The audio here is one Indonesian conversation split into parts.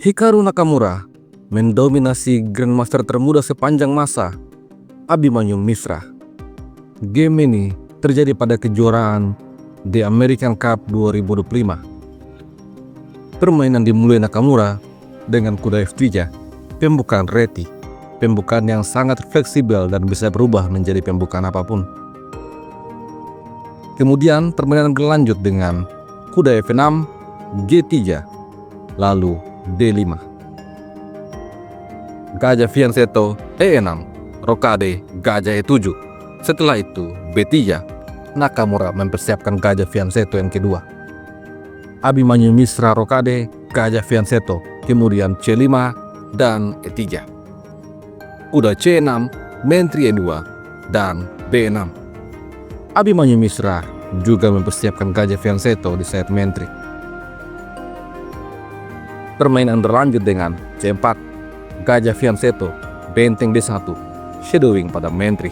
Hikaru Nakamura mendominasi Grandmaster termuda sepanjang masa, Abimanyu Mishra. Game ini terjadi pada kejuaraan The American Cup 2025. Permainan dimulai Nakamura dengan kuda F3, pembukaan reti, pembukaan yang sangat fleksibel dan bisa berubah menjadi pembukaan apapun. Kemudian permainan berlanjut dengan kuda F6, G3, lalu D5. Gajah fianchetto E6, rokade gajah E7. Setelah itu B3, Nakamura mempersiapkan gajah fianchetto yang kedua. Abimanyu Mishra rokade gajah fianchetto, kemudian C5 dan E3. Kuda C6, menteri E2 dan B6. Abimanyu Mishra juga mempersiapkan gajah fianchetto di sayap menteri. Permainan berlanjut dengan C4, gajah fianchetto, benteng D1, shadowing pada menteri.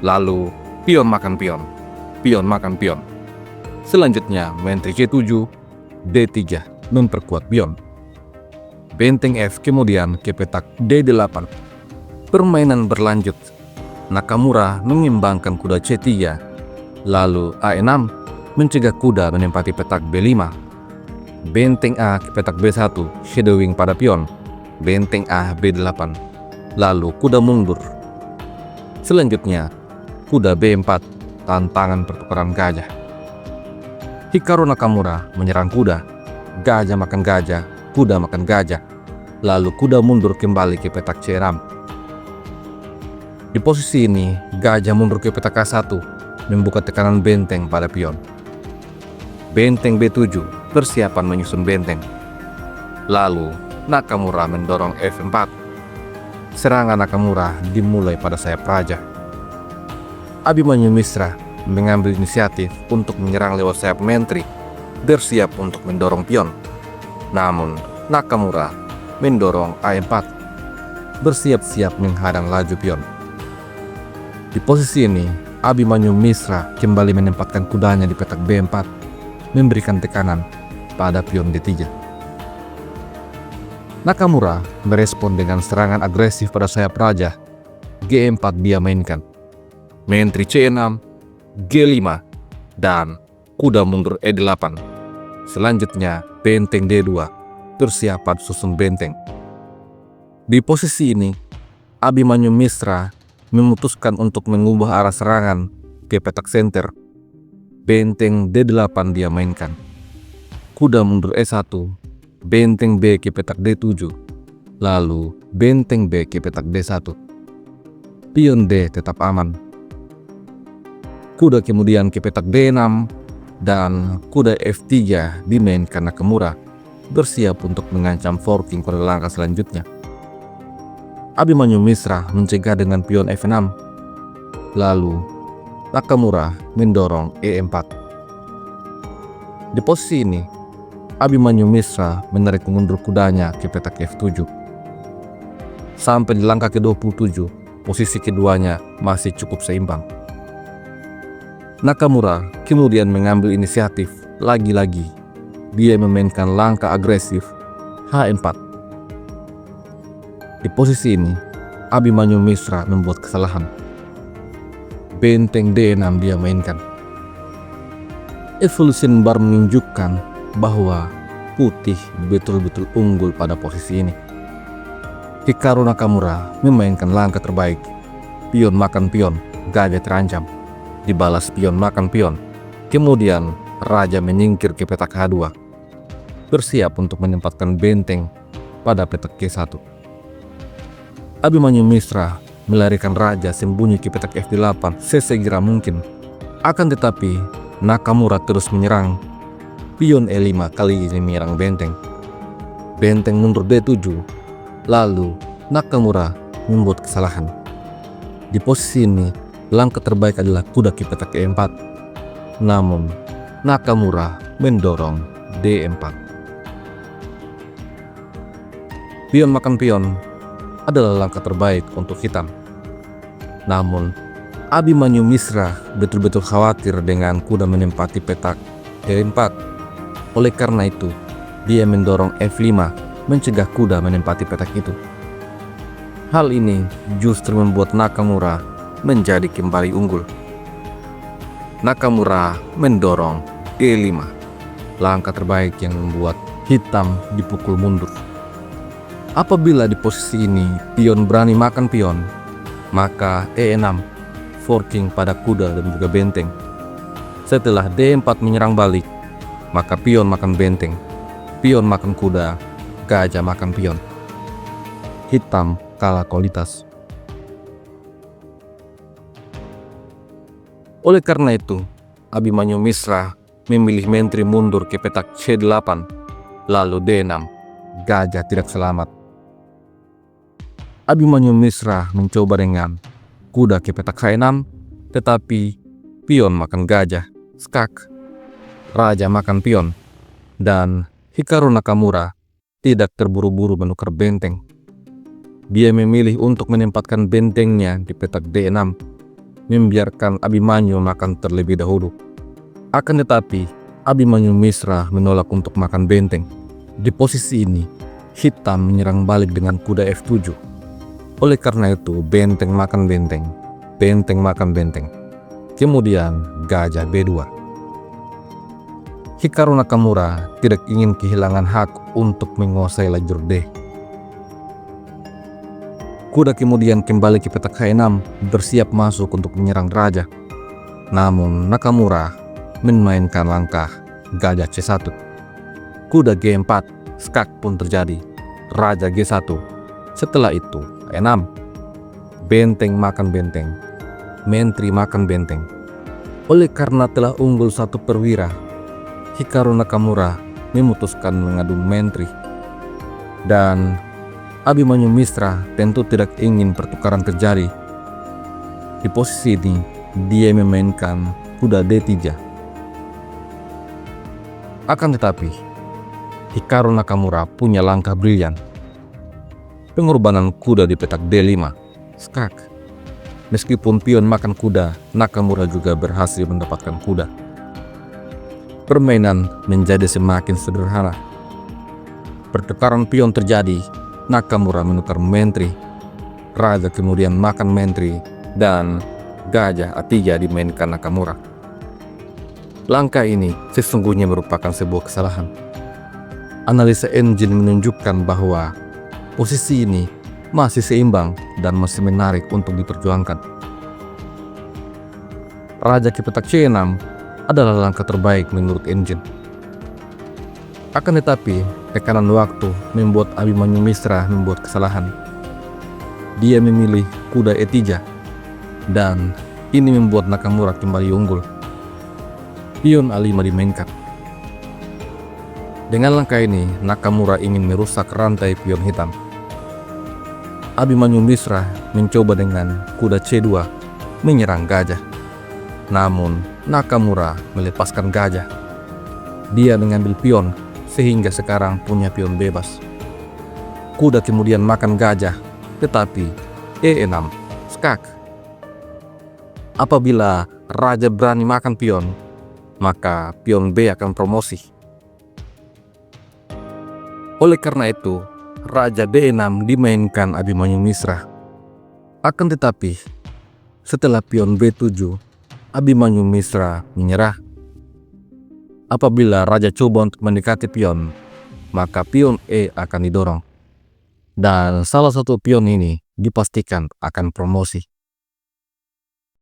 Lalu pion makan pion, pion makan pion. Selanjutnya menteri C7, D3 memperkuat pion. Benteng F kemudian ke petak D8. Permainan berlanjut. Nakamura mengimbangkan kuda C3, lalu A6 mencegah kuda menempati petak B5. Benteng A ke petak B1, shadowing pada pion. Benteng A B8, lalu kuda mundur. Selanjutnya kuda B4, tantangan pertukaran gajah. Hikaru Nakamura menyerang kuda, gajah makan gajah, kuda makan gajah, lalu kuda mundur kembali ke petak C6. Di posisi ini, gajah mundur ke petak A1, membuka tekanan benteng pada pion. Benteng B7, persiapan menyusun benteng. Lalu Nakamura mendorong F4. Serangan Nakamura dimulai pada sayap raja. Abimanyu Mishra mengambil inisiatif untuk menyerang lewat sayap menteri, bersiap untuk mendorong pion. Namun Nakamura mendorong A4, bersiap-siap menghadang laju pion. Di posisi ini, Abimanyu Mishra kembali menempatkan kudanya di petak B4, memberikan tekanan pada pion D3. Nakamura merespon dengan serangan agresif pada sayap raja. G4 dia mainkan, menteri C6, G5, dan kuda mundur E8. Selanjutnya benteng D2, persiapan susun benteng. Di posisi ini, Abimanyu Mishra memutuskan untuk mengubah arah serangan ke petak center. Benteng D8 dia mainkan, kuda mundur E1, benteng B ke petak D7, lalu benteng B ke petak D1. Pion D tetap aman. Kuda kemudian ke petak B6 dan kuda F3 dimainkan Nakamura, bersiap untuk mengancam forking pada langkah selanjutnya. Abimanyu Mishra mencegah dengan pion F6, lalu Nakamura mendorong E4. Di posisi ini, Abimanyu Mishra menarik mundur kudanya ke petak F7. Sampai di langkah ke-27, posisi keduanya masih cukup seimbang. Nakamura kemudian mengambil inisiatif lagi-lagi. Dia memainkan langkah agresif H4. Di posisi ini, Abimanyu Mishra membuat kesalahan. Benteng D6 dia mainkan. Evolution Bar menunjukkan bahwa putih betul-betul unggul pada posisi ini. Hikaru Nakamura memainkan langkah terbaik. Pion makan pion, gajah terancam. Dibalas pion makan pion. Kemudian raja menyingkir ke petak H2, bersiap untuk menempatkan benteng pada petak G1. Abimanyu Mishra melarikan raja sembunyi ke petak F8 sesegera mungkin. Akan tetapi Nakamura terus menyerang. Pion E5 kali ini menyerang benteng. Benteng mundur D7, lalu Nakamura membuat kesalahan. Di posisi ini, langkah terbaik adalah kuda ke petak E4. Namun Nakamura mendorong D4. Pion makan pion adalah langkah terbaik untuk hitam. Namun Abimanyu Mishra betul-betul khawatir dengan kuda menempati petak E4. Oleh karena itu, Dia mendorong F5 mencegah kuda menempati petak itu. Hal ini justru membuat Nakamura menjadi kembali unggul. Nakamura mendorong E5, langkah terbaik yang membuat hitam dipukul mundur. Apabila di posisi ini pion berani makan pion, maka E6 forking pada kuda dan juga benteng. Setelah D4 menyerang balik, maka pion makan benteng, pion makan kuda, gajah makan pion. Hitam kalah kualitas. Oleh karena itu, Abimanyu Mishra memilih menteri mundur ke petak C8, lalu D6, gajah tidak selamat. Abimanyu Mishra mencoba dengan kuda ke petak H6, tetapi pion makan gajah, skak. Raja makan pion, dan Hikaru Nakamura tidak terburu-buru menukar benteng. Dia memilih untuk menempatkan bentengnya di petak D6, membiarkan Abimanyu makan terlebih dahulu. Akan tetapi, Abimanyu Mishra menolak untuk makan benteng. Di posisi ini, hitam menyerang balik dengan kuda F7. Oleh karena itu, benteng makan benteng, benteng makan benteng. Kemudian, gajah B2. Hikaru Nakamura tidak ingin kehilangan hak untuk menguasai lajur D. Kuda kemudian kembali ke petak H6, bersiap masuk untuk menyerang raja. Namun Nakamura memainkan langkah gajah C1. Kuda G4, skak pun terjadi. Raja G1. Setelah itu E6. Benteng makan benteng, menteri makan benteng. Oleh karena telah unggul satu perwira, Hikaru Nakamura memutuskan mengadu menteri. Dan Abimanyu Mishra tentu tidak ingin pertukaran terjadi. Di posisi ini, dia memainkan kuda D3. Akan tetapi, Hikaru Nakamura punya langkah brilian. Pengorbanan kuda di petak D5, skak. Meskipun pion makan kuda, Nakamura juga berhasil mendapatkan kuda. Permainan menjadi semakin sederhana. Pertukaran pion terjadi. Nakamura menukar menteri, raja kemudian makan menteri, dan gajah A3 dimainkan Nakamura. Langkah ini sesungguhnya merupakan sebuah kesalahan. Analisa engine menunjukkan bahwa posisi ini masih seimbang dan masih menarik untuk diperjuangkan. Raja ke petak C6 adalah langkah terbaik menurut engine. Akan tetapi, tekanan waktu membuat Abimanyu Mishra membuat kesalahan. Dia memilih kuda E3, dan ini membuat Nakamura kembali unggul. Pion A5 dimainkan. Dengan langkah ini, Nakamura ingin merusak rantai pion hitam. Abimanyu Mishra mencoba dengan kuda C2 menyerang gajah. Namun, Nakamura melepaskan gajah. Dia mengambil pion, sehingga sekarang punya pion bebas. Kuda kemudian makan gajah, tetapi E6, skak. Apabila raja berani makan pion, maka pion B akan promosi. Oleh karena itu, raja D6 dimainkan Abimanyu Mishra. Akan tetapi, setelah pion B7, Abimanyu Mishra menyerah. Apabila raja coba untuk mendekati pion, maka pion E akan didorong. Dan salah satu pion ini dipastikan akan promosi.